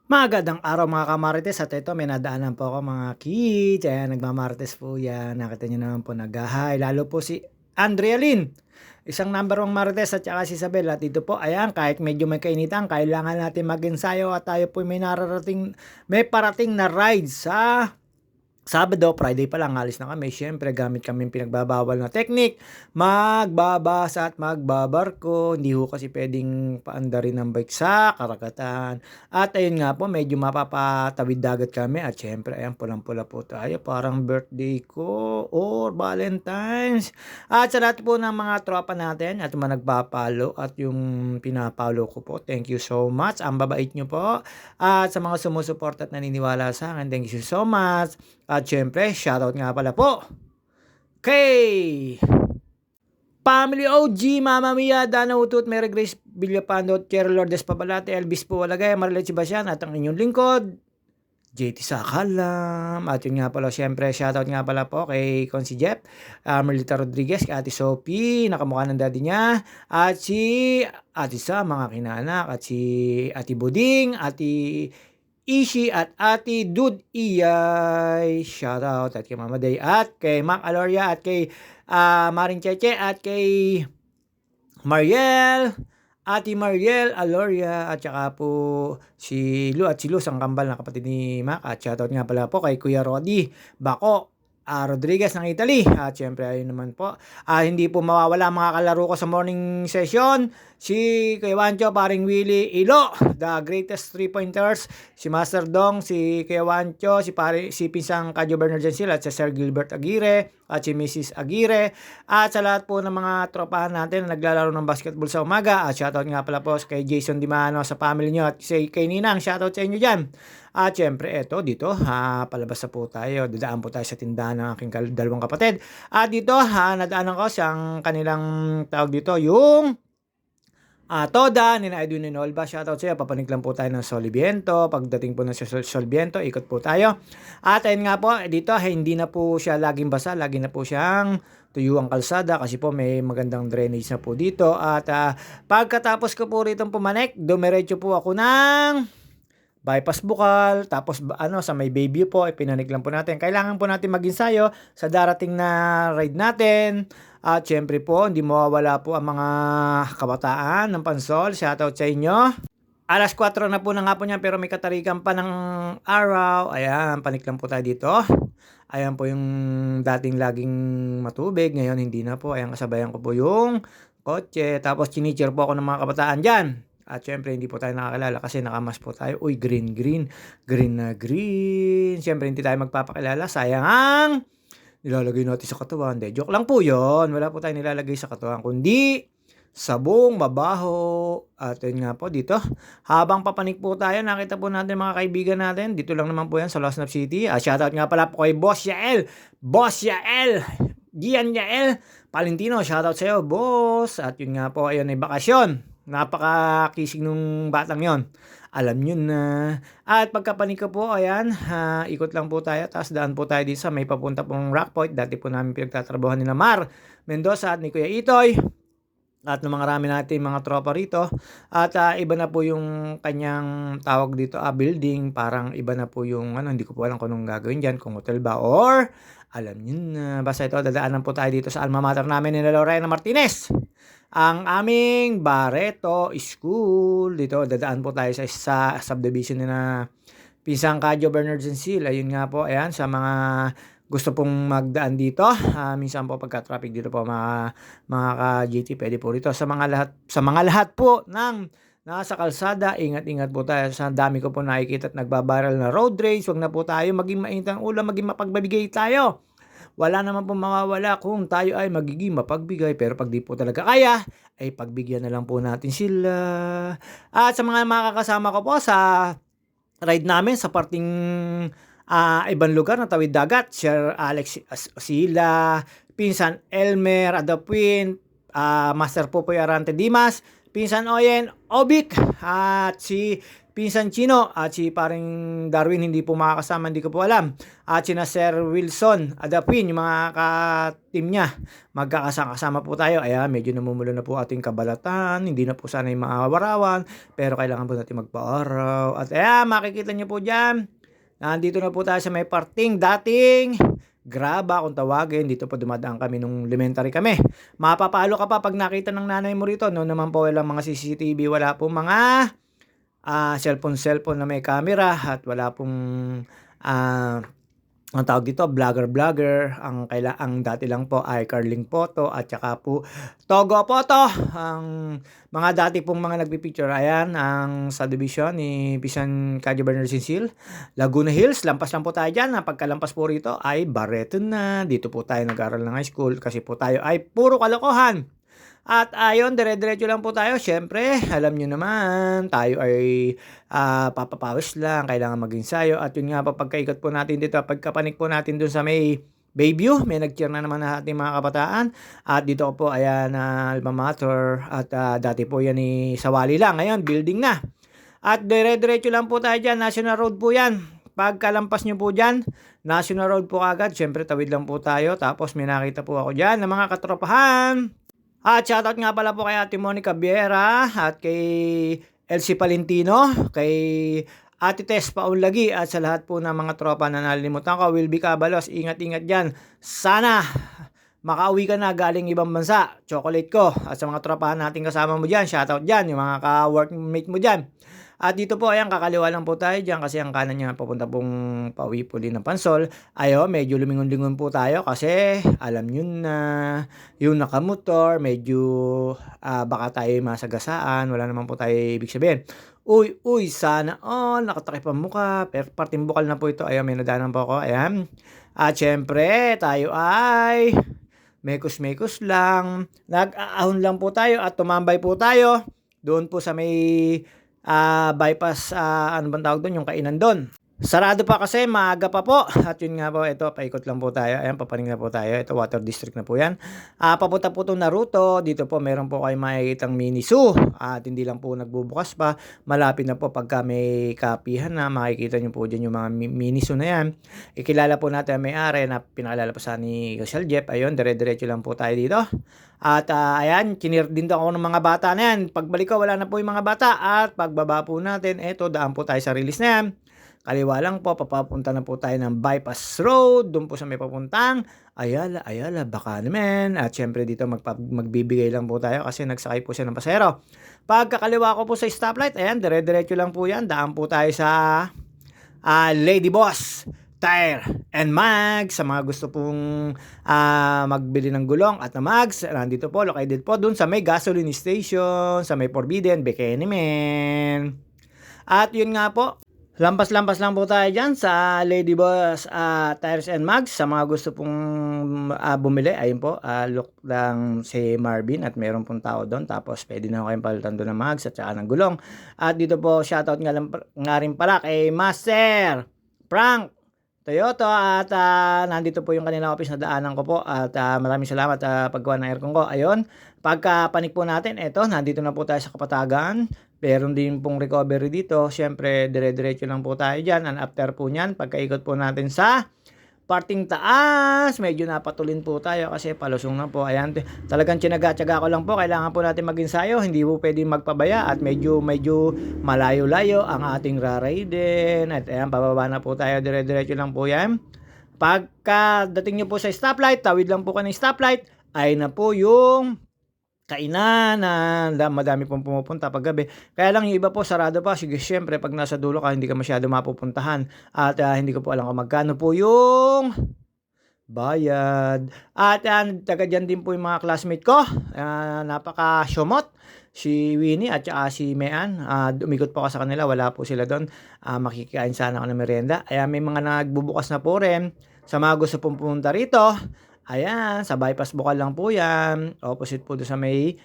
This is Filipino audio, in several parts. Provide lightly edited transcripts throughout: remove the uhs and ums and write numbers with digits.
Magandang araw mga kamarites at ito may nadaanan po ako mga kids. Ayan, nagmamarites po yan. Nakita niyo naman po nag-hi. Lalo po si Andrea Lynn. Isang number 1 marites at saka si Isabel. At dito po, ayan, kahit medyo may kainitan, kailangan natin mag-ensayo at tayo po may parating na ride sa Sabado, Friday pa lang, alis na kami. Siyempre, gamit kami pinagbabawal na technique. Magbabasa at magbabarko. Hindi ho kasi pwedeng paandarin ng bike sa karagatan. At ayun nga po, medyo mapapatawid dagat kami. At siyempre, ayan, pulang-pula po tayo. Parang birthday ko or Valentine's. At sa lahat po ng mga tropa natin at mga nagpapalo at yung pinapalo ko po, thank you so much. Ang babait nyo po. At sa mga sumusuport at naniniwala sa akin, thank you so much. At syempre, shoutout nga pala po kay Family OG, Mama Mia, Dana Utut, Mary Grace Villapando, Cherry Lourdes Pabalate, Elvis Puwalagay, Marlet Sebastian, at ang inyong lingkod, JT Sakalam. At yun nga pala, syempre, shoutout nga pala po kay Consi Jeff, Merlita Rodriguez, kay Ate Sophie, nakamukha ng daddy niya, at si Ate Sa, mga kinanak, at si Ate Buding, Ate Ishi at Ate Dud Iyay. Shoutout at kay Mama Day at kay Mac Aloria at kay Maring Cheche at kay Mariel. Ate Mariel Aloria at saka po si Lu at si Luz ang kambal na kapatid ni Mac. At shoutout nga pala po kay Kuya Rodi Bako Rodriguez ng Italy. At syempre ayun naman po. Hindi po mawawala mga kalaro ko sa morning session. Si Kuya Wancho, paring Willie Ilo, the greatest 3-pointers. Si Master Dong, si Kuya Wancho, si Pinsang Kadyo Bernard Gensil at si Sir Gilbert Aguirre at si Mrs. Aguirre. At sa lahat po ng mga tropahan natin na naglalaro ng basketball sa umaga. At shoutout nga pala po kay Jason Dimano sa family nyo at kay Ninang. Shoutout sa inyo dyan. At syempre, eto dito, palabas na po tayo. Dadaan po tayo sa tindahan ng aking dalawang kapatid. At dito, nadaanan ko siyang kanilang tawag dito, yung Toda, Nina Edwin Nolba, shoutout sa'yo. Papanik lang po tayo ng Soliviento. Pagdating po ng Soliviento, ikot po tayo. At ayun nga po, dito hindi na po siya laging basa. Lagi na po siyang tuyo ang kalsada kasi po may magandang drainage na po dito. At pagkatapos ko po rito pumanik, dumiretso po ako ng bypass bukal, tapos sa may Bayview po, ipinanik lang po natin. Kailangan po natin mag-ensayo sa darating na ride natin. At syempre po, hindi mawawala po ang mga kabataan ng Pansol. Shoutout sa inyo. Alas 4 na po ng hapon yan pero may katarikan pa ng araw. Ayan, panik lang po tayo dito. Ayan po yung dating laging matubig. Ngayon hindi na po. Ayan, kasabayan ko po yung kotse. Tapos chinicheer po ako ng mga kabataan dyan. At syempre hindi po tayo nakakilala kasi nakamas po tayo. Uy, green na green. Syempre hindi tayo magpapakilala. Sayang ang nilalagay natin sa katawan. Hindi, joke lang po yun. Wala po tayong nilalagay sa katawan. Kundi sabong, mabaho. At yun nga po dito. Habang papanik po tayo, nakita po natin mga kaibigan natin. Dito lang naman po yan sa Losnap City. Shoutout nga pala po kay Boss Yael. Gian Yael Palentino. Shoutout sa iyo, boss. At yun nga po, ayun ay bakasyon. Napaka-kising nung batang yon. Alam nyo na. At pagkapanik ko po, ayan, ikot lang po tayo. Tapos daan po tayo dito sa may papunta pong Rock Point. Dati po namin pinagtatrabahan ni Mar Mendoza at ni Kuya Itoy. At ng mga rami natin mga tropa rito. At iba na po yung kanyang tawag dito, building. Parang iba na po yung, hindi ko po alam kung anong gagawin dyan. Kung hotel ba or, alam nyo na. Basta ito, dadaanan po tayo dito sa alma mater namin ni Lorena Martinez. Ang aming Barreto School. Dito, dadaan po tayo sa subdivision na Pinsang Kadyo Bernard Gensil. Ayun nga po, ayan, sa mga gusto pong magdaan dito. Minsan po pagka-traffic dito po mga ka-GT, pwede po rito. Sa mga lahat po ng nasa kalsada, ingat-ingat po tayo. Sa dami ko po nakikita at nagbabaral na road rage. Huwag na po tayo maging mainit ang ulo, maging mapagbibigay tayo. Wala naman po mawawala kung tayo ay magiging mapagbigay. Pero pag di po talaga kaya, ay pagbigyan na lang po natin sila. At sa mga makakasama ko po sa ride namin sa parting ibang lugar na tawid dagat, Sir Alex Sila, Pinsan Elmer Adapuin, Master Popoy Arante Dimas, Pinsan Oyen Obik, at si Pinsan Chino at si paring Darwin hindi po makakasama, hindi ko po alam. At sina Sir Wilson Adapin, yung mga ka-team niya. Magkakasama po tayo. Ayan, medyo namumulo na po ating kabalatan. Hindi na po sana yung maawarawan. Pero kailangan po natin magpa-araw. At ayan, makikita niyo po dyan. Nandito na po tayo sa may parting dating Graba kung tawagin. Dito po dumadaan kami nung elementary kami. Mapapalo ka pa pag nakita ng nanay mo rito. No naman po walang mga CCTV, wala po mga cellphone na may camera at wala pong ang tawag dito, vlogger. Ang dati lang po ay Carling Photo at saka po Togo Photo. Ang mga dati pong mga nagpipicture, ayan, ang subdivision ni Bisan Calle Bernal Sinsil, Laguna Hills. Lampas lang po tayo dyan. Pagkalampas po rito ay Barreto na. Dito po tayo nag-aral ng high school kasi po tayo ay puro kalokohan. At ayon, dire-diretso lang po tayo. Siyempre, alam nyo naman, tayo ay papapawis lang. Kailangan mag-ensayo. At yun nga pa, pagkaikot po natin dito, pagkapanik po natin dun sa may Bayview, may nag-cheer na naman na ating mga kabataan. At dito po, ayan, alma mater. At dati po yan ni Sawali lang. Ngayon, building na. At dire-diretso lang po tayo dyan. National Road po yan. Pagkalampas nyo po dyan, National Road po agad. Siyempre, tawid lang po tayo. Tapos may nakita po ako dyan ng mga katropahan. At shoutout nga pala po kay Ate Monica Viera at kay Elsie Palentino, kay Ate Tess Paulagi at sa lahat po ng mga tropa na nalilimutan ko. Wilby Cabalos, ingat-ingat dyan. Sana makauwi ka na galing ibang bansa. Chocolate ko. At sa mga tropahan natin kasama mo dyan, shoutout dyan. Yung mga ka-workmate mo dyan. At dito po, ayan, kakaliwa lang po tayo dyan kasi ang kanan niya papunta pong pauwi po din ng Pansol. Ayo, medyo lumingon-lingon po tayo kasi alam nyo na yung nakamotor, medyo baka tayo masagasaan. Wala naman po tayo ibig sabihin. Uy, sana nakatakip ang mukha. Pero parting bukal na po ito. Ayan, may nadanan po ako. Ayan. At syempre, tayo ay mekos-mekos lang. Nag-aahon lang po tayo at tumambay po tayo. Doon po sa may bypass, ano bang tawag doon, yung kainan doon. Sarado pa kasi, maaga pa po. At yun nga po, ito, paikot lang po tayo. Ayan, papaning na po tayo. Ito, Water District na po yan. Papunta po itong Naruto. Dito po, meron po kayo makikitang mini zoo. At hindi lang po nagbubukas pa. Malapit na po pagka may kapihan na, makikita nyo po dyan yung mga mini zoo na yan. Ikilala po natin ang may-ari na pinakalala po sa ni Social Jeff. Ayun, dire-diretso lang po tayo dito. At ayan, kinir din ako ng mga bata na yan. Pagbalik ko, wala na po yung mga bata. At pagbaba po natin, eto, daan po tayo sa release na yan. Kaliwa lang po, papapunta na po tayo ng bypass road. Doon po sa may papuntang Ayala, baka naman. At syempre dito magbibigay lang po tayo kasi nagsakay po siya ng pasahero. Pagkakaliwa ko po sa stoplight, ayan, dire-diretso lang po yan. Daan po tayo sa Lady Boss Tire and Mags. Sa mga gusto pong magbili ng gulong at na Mags, nandito po, located po dun sa may gasoline station, sa may Forbidden, Bikini Man. At yun nga po, lampas-lampas lang po tayo dyan sa Lady Boss Tires and Mags. Sa mga gusto pong bumili, ayun po, look lang si Marvin at meron pong tao doon. Tapos pwede na kayong palitan doon ng Mags at saka ng gulong. At dito po, shoutout nga rin pala kay Master Frank Toyota at nandito po yung kanilang office na daanan ko po at maraming salamat paggawa ng aircon ko. Ayun, pagka panik po natin, eto, nandito na po tayo sa Kapatagan. Meron din pong recovery dito. Siyempre, dire-diretso lang po tayo dyan. And after po nyan, pagkaikot po natin sa parting taas, medyo napatulin po tayo kasi palusong na po. Ayan, talagang tinaga-tsaga ko lang po. Kailangan po natin mag-ensayo. Hindi po pwedeng magpabaya at medyo malayo-layo ang ating raraydin. At ayan, pababa na po tayo. Dire-diretso lang po yan. Pagka dating nyo po sa stoplight, tawid lang po ka ng stoplight, ay na po yung kainan na madami pong pumupunta pag gabi. Kaya lang yung iba po sarado pa. Sige, syempre pag nasa dulo ka hindi ka masyado mapupuntahan. At hindi ko po alam kung magkano po yung bayad. At taga dyan din po yung mga classmate ko. Napaka-syomot. Si Winnie at saka si Mean. Umikot po ako sa kanila. Wala po sila doon. Makikikain sana ako ng merienda. May mga nagbubukas na po rin. Sa mga gusto pong pumunta rito, ayan, sa bypass bukal lang po yan. Opposite po doon sa may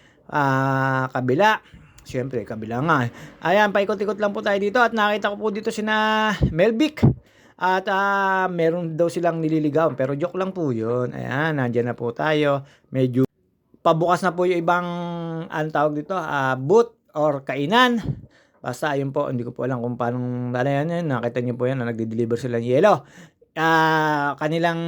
kabila. Siyempre, kabila nga. Ayan, paikot-ikot lang po tayo dito. At nakita ko po dito sina Melvic. At meron daw silang nililigaw. Pero joke lang po yun. Ayan, nandyan na po tayo. Medyo pabukas na po yung ibang, tawag dito, booth or kainan. Basta ayun po, hindi ko po alam kung paanong ano yan, nakita niyo po yan na nagde-deliver sila ng yelo. Kanilang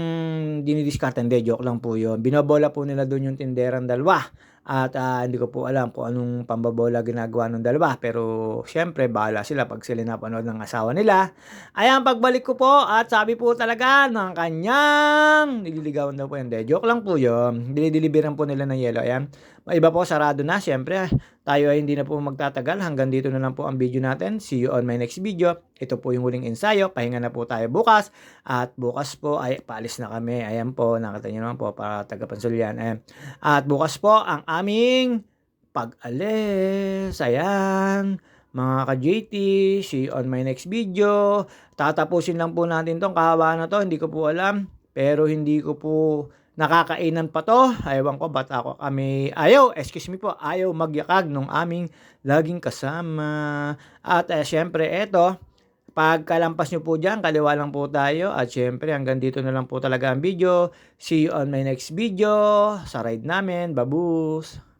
dinidiskarte, hindi, joke lang po yun. Binobola po nila dun yung tinderang dalawa at, hindi ko po alam kung anong pambobola ginagawa nung dalawa, pero siyempre bahala sila 'pag sila napanood ng asawa nila. Ayan, pagbalik ko po at sabi po talaga ng kanyang nililigawan daw po, hindi, joke lang po yun. Dinideliveran po nila ng yelo, ayan. Maiba po, sarado na siyempre. Tayo ay hindi na po magtatagal, hanggang dito na lang po ang video natin. See you on my next video. Ito po yung huling ensayo, pahinga na po tayo bukas. At bukas po ay paalis na kami. Ayan po, nakita niyo naman po para taga-Pansulyan. Ayan. At bukas po ang aming pag-alis. Ayan. Mga ka-JT, see you on my next video. Tatapusin lang po natin tong kahawa na to. Hindi ko po alam. Pero hindi ko po nakakainan pa to. Ewan ko ba't excuse me po, ayaw magyakag nung aming laging kasama. At syempre eto, pagkalampas nyo po dyan, kaliwa lang po tayo. At syempre hanggang dito na lang po talaga ang video. See you on my next video sa ride namin. Babus!